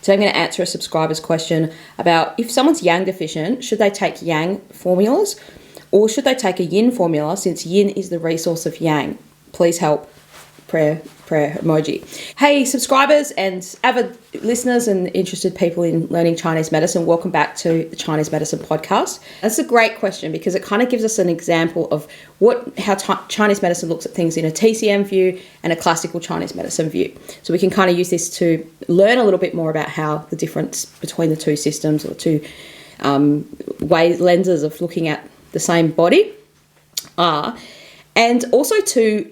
So I'm going to answer a subscriber's question about if someone's yang deficient, should they take yang formulas or should they take a yin formula since yin is the resource of yang? Please help. Prayer emoji. Hey, subscribers and avid listeners and interested people in learning Chinese medicine, welcome back to the Chinese Medicine Podcast. That's a great question because it kind of gives us an example of how Chinese medicine looks at things in a TCM view and a classical Chinese medicine view. So we can kind of use this to learn a little bit more about how the difference between the two systems or two lenses of looking at the same body are. And also to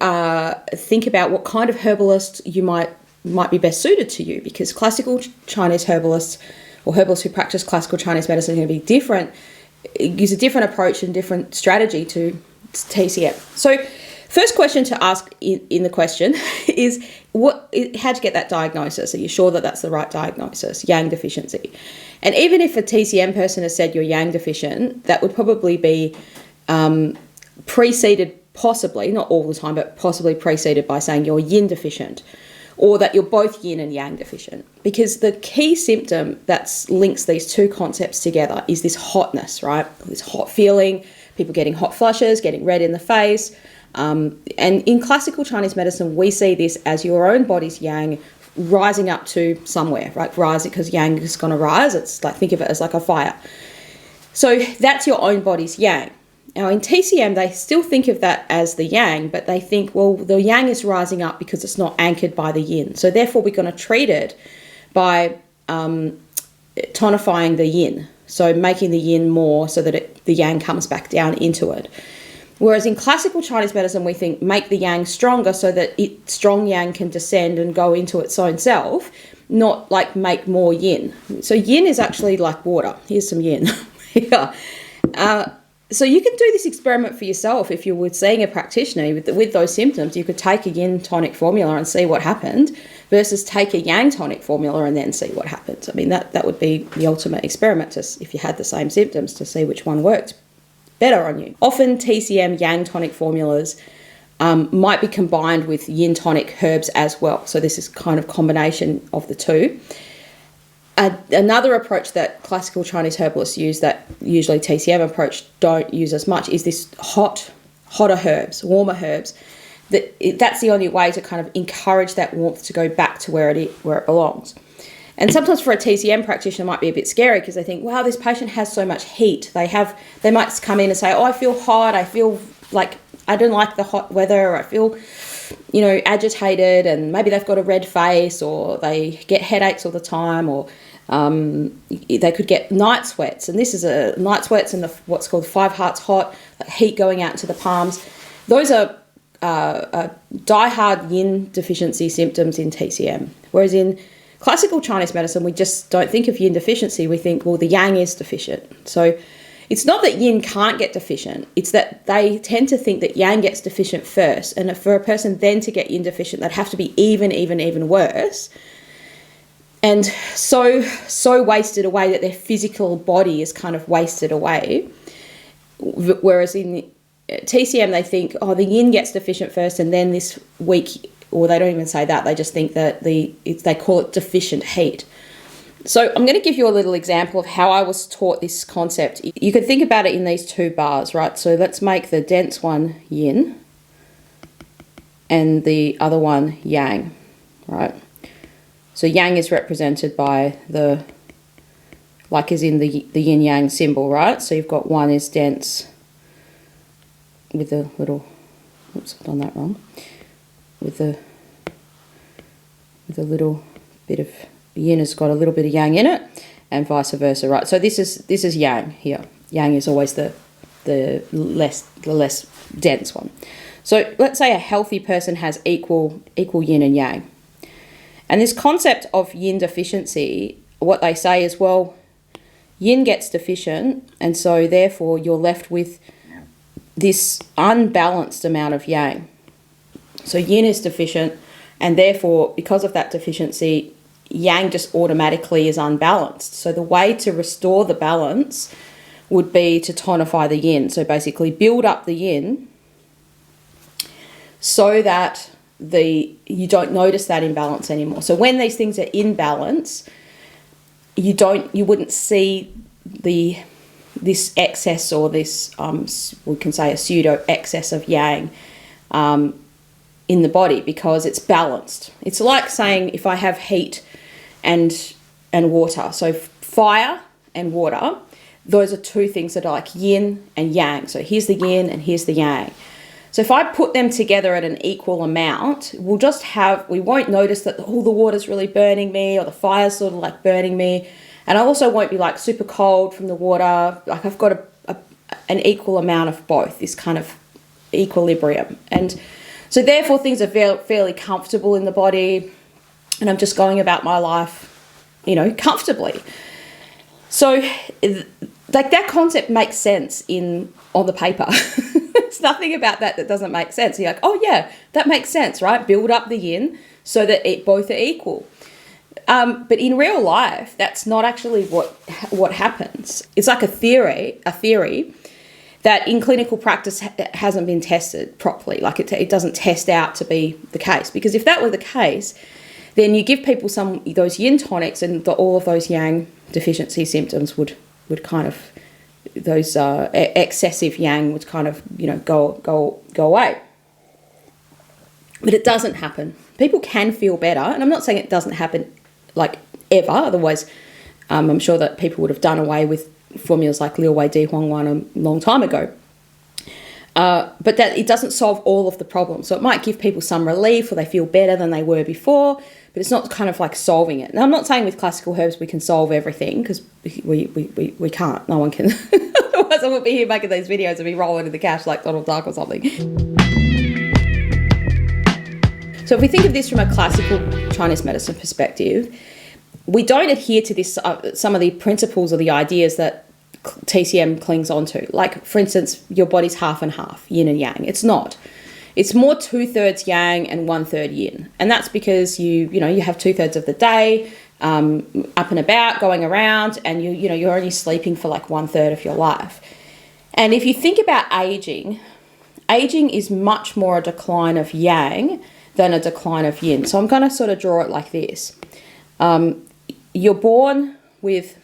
think about what kind of herbalist you might be best suited to you, because classical Chinese herbalists or herbalists who practice classical Chinese medicine are going to be different, use a different approach and different strategy to TCM. So first question to ask in the question is, how'd you get that diagnosis? Are you sure that that's the right diagnosis, yang deficiency? And even if a TCM person has said you're yang deficient, that would probably be preceded, possibly, not all the time, but possibly preceded by saying you're yin deficient or that you're both yin and yang deficient. Because the key symptom that links these two concepts together is this hotness, right? This hot feeling, people getting hot flushes, getting red in the face. And in classical Chinese medicine, we see this as your own body's yang rising up to somewhere, right? Rising, because yang is going to rise. It's like, think of it as like a fire. So that's your own body's yang. Now, in TCM, they still think of that as the yang, but they think, well, the yang is rising up because it's not anchored by the yin. So therefore, we're going to treat it by tonifying the yin, so making the yin more so that the yang comes back down into it. Whereas in classical Chinese medicine, we think make the yang stronger so that strong yang can descend and go into its own self, not like make more yin. So yin is actually like water. Here's some yin. Yeah. So you can do this experiment for yourself if you were seeing a practitioner with those symptoms. You could take a yin tonic formula and see what happened versus take a yang tonic formula and then see what happens. I mean, that would be the ultimate experiment if you had the same symptoms to see which one worked better on you. Often TCM yang tonic formulas might be combined with yin tonic herbs as well. So this is kind of combination of the two. Another approach that classical Chinese herbalists use that usually TCM approach don't use as much is this hotter herbs, warmer herbs. That's the only way to kind of encourage that warmth to go back to where it belongs. And sometimes for a TCM practitioner it might be a bit scary because they think, wow, this patient has so much heat. They might come in and say, oh, I feel hot. I feel like I don't like the hot weather. Or I feel, agitated, and maybe they've got a red face or they get headaches all the time, or they could get night sweats. And this is a night sweats and what's called 5 hearts hot, like heat going out to the palms. Those are die-hard yin deficiency symptoms in TCM. Whereas in classical Chinese medicine, we just don't think of yin deficiency. We think, well, the yang is deficient. So it's not that yin can't get deficient. It's that they tend to think that yang gets deficient first. And for a person then to get yin deficient, they'd have to be even worse. And so wasted away that their physical body is kind of wasted away. Whereas in TCM, they think, oh, the yin gets deficient first and then this weak, or they don't even say that. They just think that they call it deficient heat. So I'm going to give you a little example of how I was taught this concept. You could think about it in these two bars, right? So let's make the dense one yin and the other one yang, right? So yang is represented by like is in the yin yang symbol, right? So you've got one is dense with a little, oops, I've done that wrong, with a little bit of yin has got a little bit of yang in it, and vice versa, right? So this is yang here. Yang is always the less dense one. So let's say a healthy person has equal yin and yang. And this concept of yin deficiency, what they say is, well, yin gets deficient, and so therefore you're left with this unbalanced amount of yang. So yin is deficient, and therefore, because of that deficiency, yang just automatically is unbalanced. So the way to restore the balance would be to tonify the yin. So basically build up the yin so that you don't notice that imbalance anymore. So when these things are in balance, you wouldn't see this excess, or this we can say a pseudo excess of yang in the body, because it's balanced. It's like saying if I have heat and water, so fire and water, those are two things that are like yin and yang. So here's the yin and here's the yang. So if I put them together at an equal amount, we won't notice that all the water's really burning me, or the fire's sort of like burning me. And I also won't be like super cold from the water. Like I've got an equal amount of both, this kind of equilibrium. And so therefore things are fairly comfortable in the body, and I'm just going about my life, comfortably. So like that concept makes sense on the paper. There's nothing about that doesn't make sense. You're like, oh yeah, that makes sense, right? Build up the yin so that both are equal. But in real life, that's not actually what happens. It's like a theory that in clinical practice hasn't been tested properly. Like it doesn't test out to be the case. Because if that were the case, then you give people those yin tonics, and all of those yang deficiency symptoms would kind of, those excessive yang would kind of go away. But it doesn't happen. People can feel better, and I'm not saying it doesn't happen like ever. Otherwise, I'm sure that people would have done away with formulas like Liu Wei Di Huang Wan a long time ago. But that it doesn't solve all of the problems. So it might give people some relief, or they feel better than they were before, but it's not kind of like solving it. Now, I'm not saying with classical herbs we can solve everything, because we can't. No one can. Otherwise I would be here making these videos and be rolling in the cash like Donald Duck or something. So if we think of this from a classical Chinese medicine perspective, we don't adhere to this some of the principles or the ideas that TCM clings onto. Like, for instance, your body's half and half, yin and yang. It's not. It's more 2/3 yang and 1/3 yin. And that's because you have 2/3 of the day up and about, going around, and you're only sleeping for like 1/3 of your life. And if you think about aging is much more a decline of yang than a decline of yin. So I'm going to sort of draw it like this. You're born with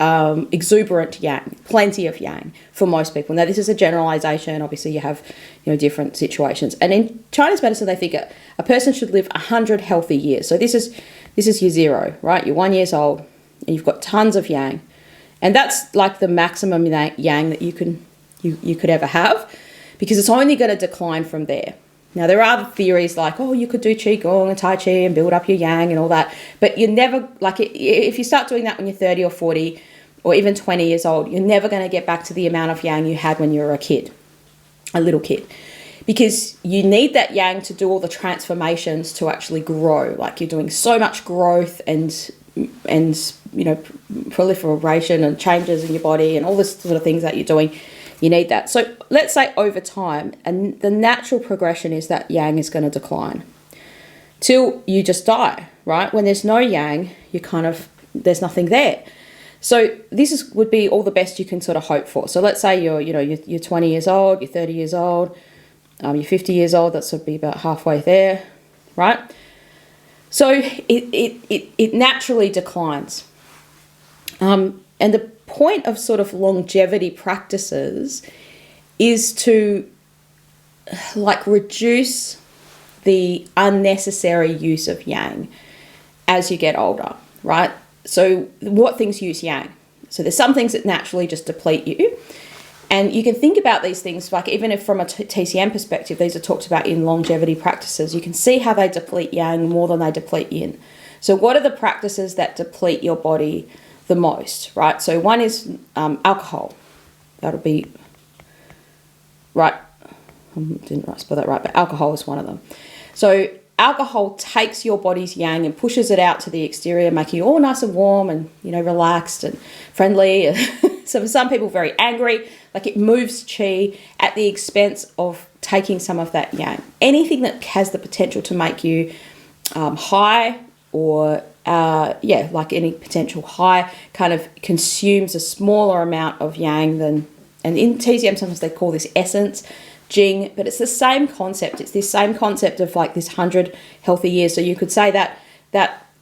exuberant yang, plenty of yang for most people. Now, this is a generalization. Obviously, you have different situations. And in Chinese medicine, they think a person should live 100 healthy years. So this is year 0, right? You're 1 year old, and you've got tons of yang, and that's like the maximum yang that you could ever have, because it's only going to decline from there. Now, there are theories like, you could do Qigong and Tai Chi and build up your yang and all that. But you're never, like, if you start doing that when you're 30 or 40 or even 20 years old, you're never going to get back to the amount of yang you had when you were a little kid. Because you need that yang to do all the transformations to actually grow. Like, you're doing so much growth and proliferation and changes in your body and all this sort of things that you're doing. You need that. So let's say over time, and the natural progression is that yang is going to decline till you just die, right? When there's no yang, there's nothing there. So this would be all the best you can sort of hope for. So let's say you're 20 years old, you're 30 years old, you're 50 years old. That would be about halfway there, right? So it naturally declines. And the point of sort of longevity practices is to reduce the unnecessary use of yang as you get older, right? So what things use yang? So there's some things that naturally just deplete you. And you can think about these things, like even if from a TCM perspective, these are talked about in longevity practices, you can see how they deplete yang more than they deplete yin. So what are the practices that deplete your body the most, right? So one is alcohol. That'll be, right, I didn't spell that right, but alcohol is one of them. So alcohol takes your body's yang and pushes it out to the exterior, making you all nice and warm and, relaxed and friendly. So for some people, very angry, like it moves chi at the expense of taking some of that yang. Anything that has the potential to make you high or like any potential high kind of consumes a smaller amount of yang than, and in TCM sometimes they call this essence, Jing, but it's the same concept. It's this same concept of like this 100 healthy years. So you could say that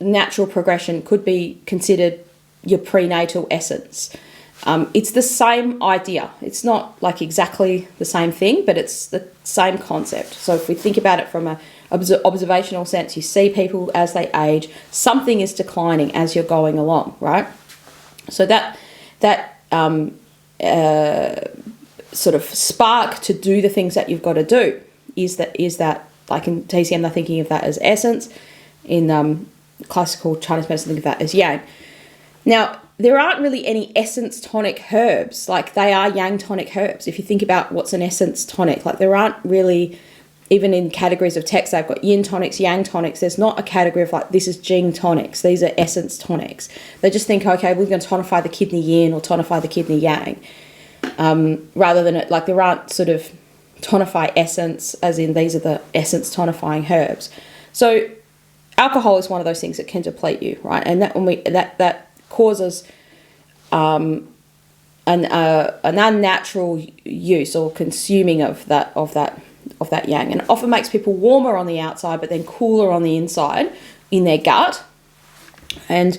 natural progression could be considered your prenatal essence. It's the same idea. It's not like exactly the same thing, but it's the same concept. So if we think about it from a observational sense, you see people as they age, something is declining as you're going along, right? So that sort of spark to do the things that you've got to do is that like in TCM they're thinking of that as essence. In classical Chinese medicine, think of that as yang. Now, there aren't really any essence tonic herbs. Like, they are yang tonic herbs. If you think about what's an essence tonic, like there aren't really, even in categories of text, they've got yin tonics, yang tonics. There's not a category of like, this is jing tonics. These are essence tonics. They just think, okay, we're going to tonify the kidney yin or tonify the kidney yang. Rather than like there aren't sort of tonify essence, as in these are the essence tonifying herbs. So alcohol is one of those things that can deplete you, right? And that causes an unnatural use or consuming of that yang, and it often makes people warmer on the outside but then cooler on the inside in their gut, and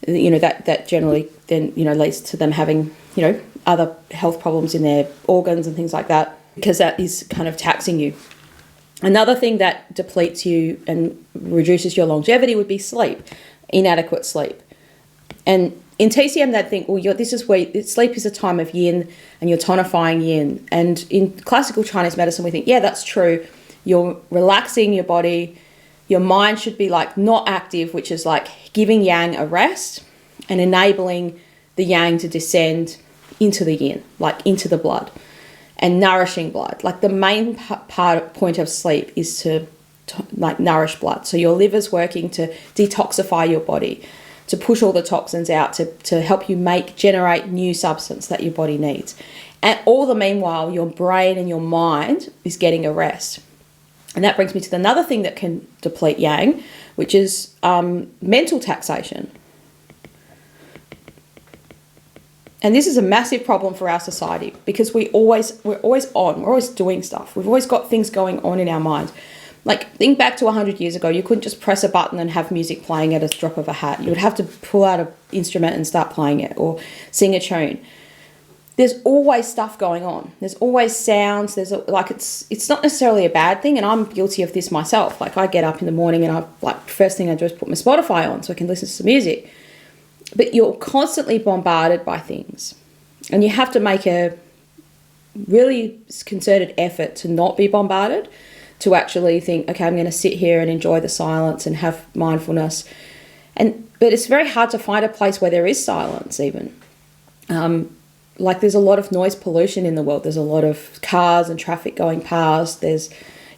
that generally then leads to them having other health problems in their organs and things like that, because that is kind of taxing you. Another thing that depletes you and reduces your longevity would be sleep, inadequate sleep. And in TCM, they'd think, well, this is where sleep is a time of yin and you're tonifying yin. And in classical Chinese medicine, we think, yeah, that's true. You're relaxing your body. Your mind should be like not active, which is like giving yang a rest and enabling the yang to descend into the yin, like into the blood, and nourishing blood. Like the main point of sleep is to like nourish blood. So your liver's working to detoxify your body, to push all the toxins out, to help you generate new substance that your body needs. And all the meanwhile, your brain and your mind is getting a rest. And that brings me to another thing that can deplete yang, which is mental taxation. And this is a massive problem for our society, because we're always doing stuff. We've always got things going on in our mind. Like, think back to 100 years ago, you couldn't just press a button and have music playing at a drop of a hat. You would have to pull out an instrument and start playing it, or sing a tune. There's always stuff going on. There's always sounds. It's not necessarily a bad thing, and I'm guilty of this myself. Like, I get up in the morning and first thing I do is put my Spotify on so I can listen to some music. But you're constantly bombarded by things, and you have to make a really concerted effort to not be bombarded, to actually think, okay, I'm going to sit here and enjoy the silence and have mindfulness. But it's very hard to find a place where there is silence even. Like, there's a lot of noise pollution in the world. There's a lot of cars and traffic going past. There's,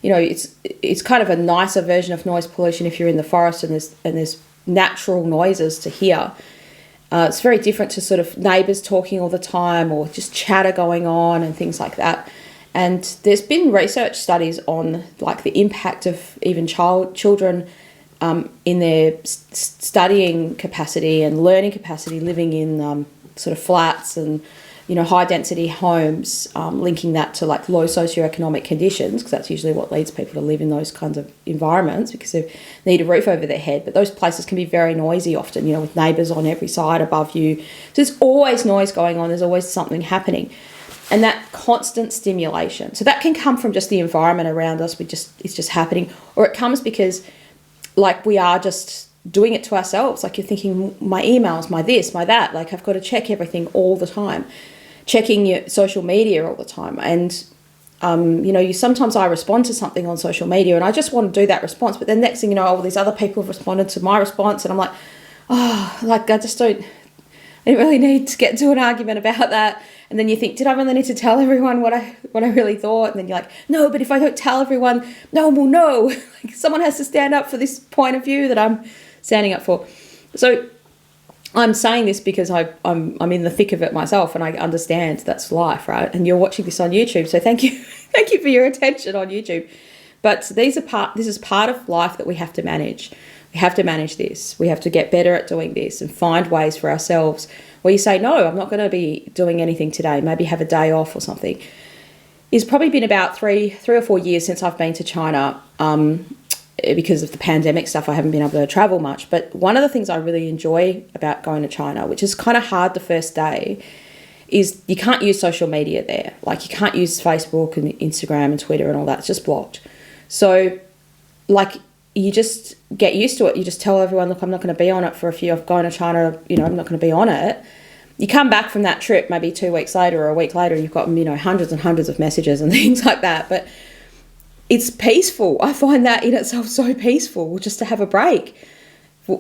it's kind of a nicer version of noise pollution if you're in the forest and there's natural noises to hear. It's very different to sort of neighbours talking all the time, or just chatter going on and things like that. And there's been research studies on like the impact of even children in their studying capacity and learning capacity, living in sort of flats and high density homes, linking that to like low socioeconomic conditions, because that's usually what leads people to live in those kinds of environments, because they need a roof over their head. But those places can be very noisy often, with neighbours on every side above you. So there's always noise going on. There's always something happening. And that constant stimulation. So that can come from just the environment around us. It's just happening. Or it comes because like we are just doing it to ourselves. Like, you're thinking, my emails, my this, my that. Like, I've got to check everything all the time. Checking your social media all the time. And, sometimes I respond to something on social media and I just want to do that response. But then next thing you know, all these other people have responded to my response. And I'm like, I didn't really need to get into an argument about that. And then you think, did I really need to tell everyone what I really thought? And then you're like, no, but if I don't tell everyone, no one will know. Like, someone has to stand up for this point of view that I'm standing up for. So I'm saying this because I'm in the thick of it myself, and I understand that's life, right? And you're watching this on YouTube, so thank you for your attention on YouTube. But this is part of life that we have to manage. We have to manage this. We have to get better at doing this and find ways for ourselves where you say, no, I'm not going to be doing anything today. Maybe have a day off or something. It's probably been about three or 4 years since I've been to China. because of the pandemic stuff, I haven't been able to travel much. But one of the things I really enjoy about going to China, which is kind of hard the first day, is you can't use social media there. Like, you can't use Facebook and Instagram and Twitter and all that. It's just blocked. So, like, you just get used to it. You just tell everyone, look, I'm not going to be on it for a few. I've gone to China, you know, I'm not going to be on it. You come back from that trip maybe 2 weeks later or a week later, and you've got, you know, hundreds and hundreds of messages and things like that. But it's peaceful. I find that in itself so peaceful, just to have a break.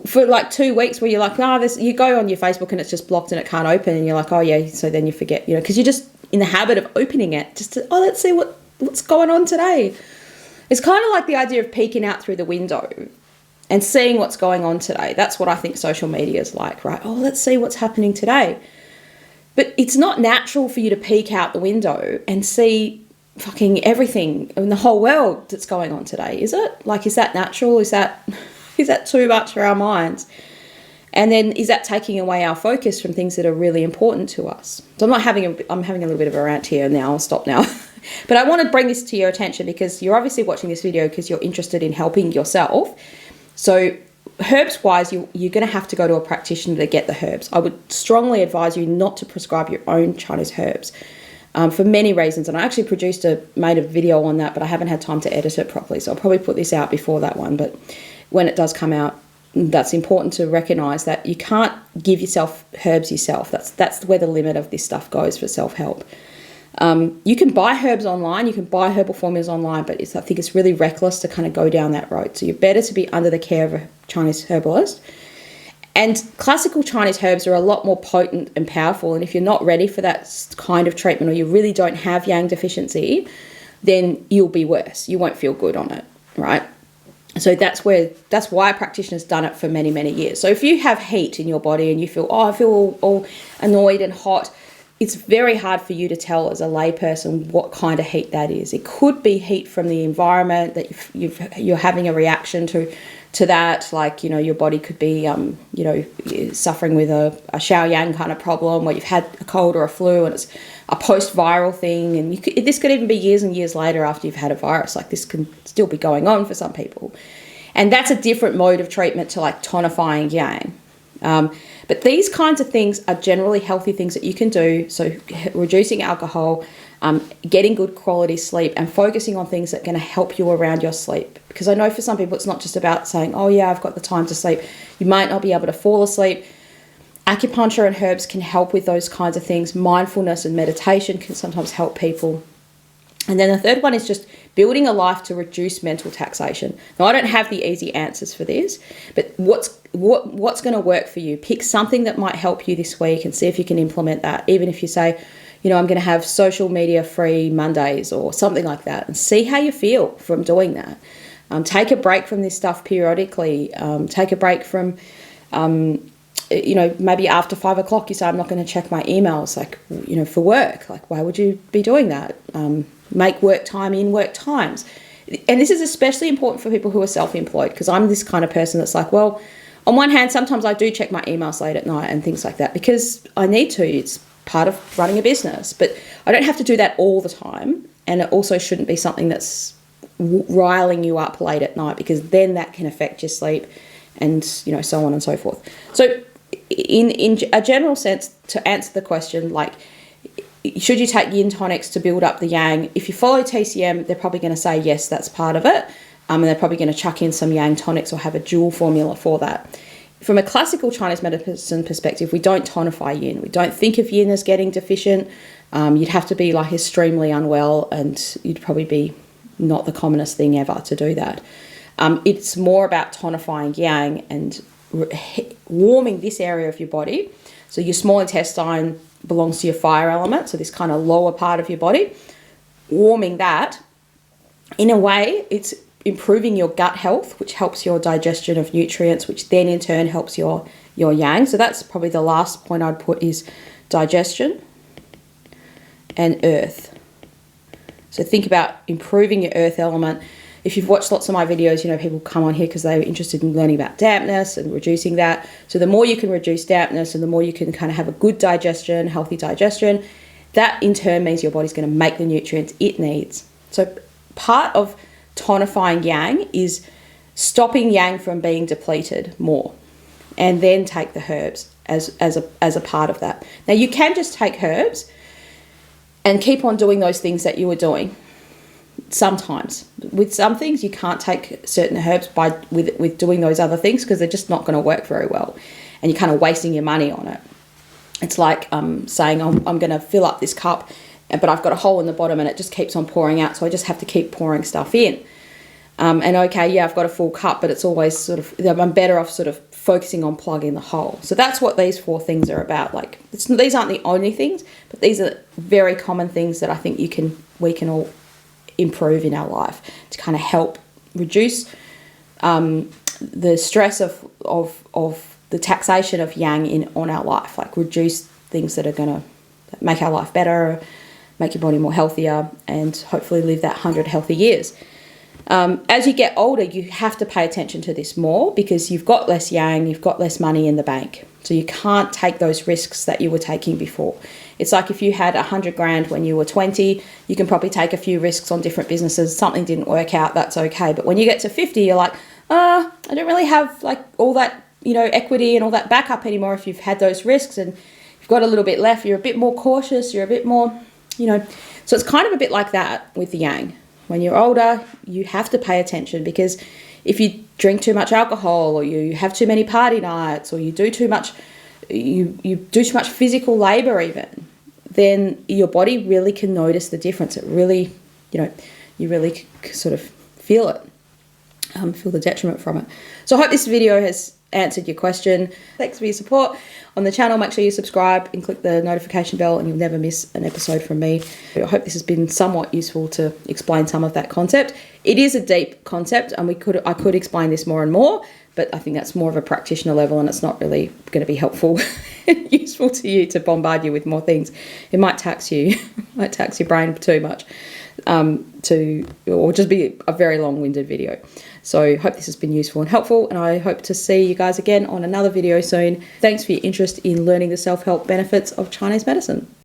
For like 2 weeks where you're like, you go on your Facebook and it's just blocked and it can't open, and you're like, oh yeah, so then you forget, you know, because you're just in the habit of opening it just to, let's see what's going on today. It's kind of like the idea of peeking out through the window and seeing what's going on today. That's what I think social media is like, right? Oh, let's see what's happening today. But it's not natural for you to peek out the window and see fucking everything in the whole world that's going on today, is it? Like, is that natural? Is that too much for our minds? And then is that taking away our focus from things that are really important to us? So I'm having a little bit of a rant here now. I'll stop now. But I want to bring this to your attention because you're obviously watching this video because you're interested in helping yourself. So herbs wise, you're going to have to go to a practitioner to get the herbs. I would strongly advise you not to prescribe your own Chinese herbs for many reasons. And I actually made a video on that, but I haven't had time to edit it properly. So I'll probably put this out before that one. But when it does come out, that's important to recognize that you can't give yourself herbs yourself. That's where the limit of this stuff goes for self-help. You can buy herbs online, you can buy herbal formulas online, but I think it's really reckless to kind of go down that road. So you're better to be under the care of a Chinese herbalist. And classical Chinese herbs are a lot more potent and powerful. And if you're not ready for that kind of treatment, or you really don't have yang deficiency, then you'll be worse. You won't feel good on it, right? So that's why a practitioner's done it for many, many years. So if you have heat in your body and you feel, I feel all annoyed and hot, it's very hard for you to tell as a layperson what kind of heat that is. It could be heat from the environment that you're having a reaction to that. Like, you know, your body could be, you know, suffering with a Xiao Yang kind of problem where you've had a cold or a flu and it's a post-viral thing. And this could even be years and years later after you've had a virus. Like, this can still be going on for some people. And that's a different mode of treatment to like tonifying yang. But these kinds of things are generally healthy things that you can do. So reducing alcohol, getting good quality sleep, and focusing on things that are going to help you around your sleep. Because I know for some people it's not just about saying, oh yeah, I've got the time to sleep. You might not be able to fall asleep. Acupuncture and herbs can help with those kinds of things. Mindfulness and meditation can sometimes help people. And then the third one is just building a life to reduce mental taxation. Now, I don't have the easy answers for this, but what's going to work for you? Pick something that might help you this week and see if you can implement that. Even if you say, you know, I'm going to have social media free Mondays or something like that, and see how you feel from doing that. Take a break from this stuff periodically. Take a break from, you know, maybe after 5 o'clock you say, I'm not going to check my emails, like, you know, for work. Like, why would you be doing that? Make work time in work times. And this is especially important for people who are self-employed, because I'm this kind of person that's like, well, on one hand, sometimes I do check my emails late at night and things like that because I need to. It's part of running a business. But I don't have to do that all the time. And it also shouldn't be something that's riling you up late at night, because then that can affect your sleep and, you know, so on and so forth. So in a general sense, to answer the question, like, should you take yin tonics to build up the yang? If you follow TCM, they're probably going to say, yes, that's part of it. And they're probably going to chuck in some yang tonics or have a dual formula for that. From a classical Chinese medicine perspective, we don't tonify yin. We don't think of yin as getting deficient. You'd have to be like extremely unwell, and you'd probably be not the commonest thing ever to do that. It's more about tonifying yang and warming this area of your body. So your small intestine belongs to your fire element, so this kind of lower part of your body. Warming that, in a way, it's improving your gut health, which helps your digestion of nutrients, which then in turn helps your yang. So that's probably the last point I'd put, is digestion and earth. So think about improving your earth element. If you've watched lots of my videos, you know, people come on here because they're interested in learning about dampness and reducing that. So the more you can reduce dampness and the more you can kind of have a good digestion, healthy digestion, that in turn means your body's going to make the nutrients it needs. So part of tonifying yang is stopping yang from being depleted more, and then take the herbs as a part of that. Now, you can just take herbs and keep on doing those things that you were doing. Sometimes with some things you can't take certain herbs with doing those other things, because they're just not going to work very well, and you're kind of wasting your money on it. It's like saying I'm going to fill up this cup, but I've got a hole in the bottom and it just keeps on pouring out, so I just have to keep pouring stuff in. And okay, yeah, I've got a full cup, but it's always sort of, I'm better off sort of focusing on plugging the hole. So that's what these 4 things are about. Like, these aren't the only things, but these are very common things that I think we can all improve in our life to kind of help reduce the stress of the taxation of yang on our life. Like, reduce things that are going to make our life better, make your body more healthier, and hopefully live that 100 healthy years. As you get older, you have to pay attention to this more, because you've got less yang, you've got less money in the bank. So you can't take those risks that you were taking before. It's like if you had 100 grand when you were 20, you can probably take a few risks on different businesses. Something didn't work out, that's okay. But when you get to 50, you're like, I don't really have like all that, equity and all that backup anymore. If you've had those risks and you've got a little bit left, you're a bit more cautious, you're a bit more, So it's kind of a bit like that with the yang. When you're older, you have to pay attention, because if you drink too much alcohol, or you have too many party nights, or you do too much, you do too much physical labor even, then your body really can notice the difference. It really, you really sort of feel it, feel the detriment from it. So I hope this video has answered your question. Thanks for your support on the channel. Make sure you subscribe and click the notification bell, and you'll never miss an episode from me. I hope this has been somewhat useful to explain some of that concept. It is a deep concept, and I could explain this more and more, but I think that's more of a practitioner level, and it's not really going to be helpful and useful to you to bombard you with more things. It might tax you, might tax your brain too much, or just be a very long-winded video. So hope this has been useful and helpful, and I hope to see you guys again on another video soon. Thanks for your interest in learning the self-help benefits of Chinese medicine.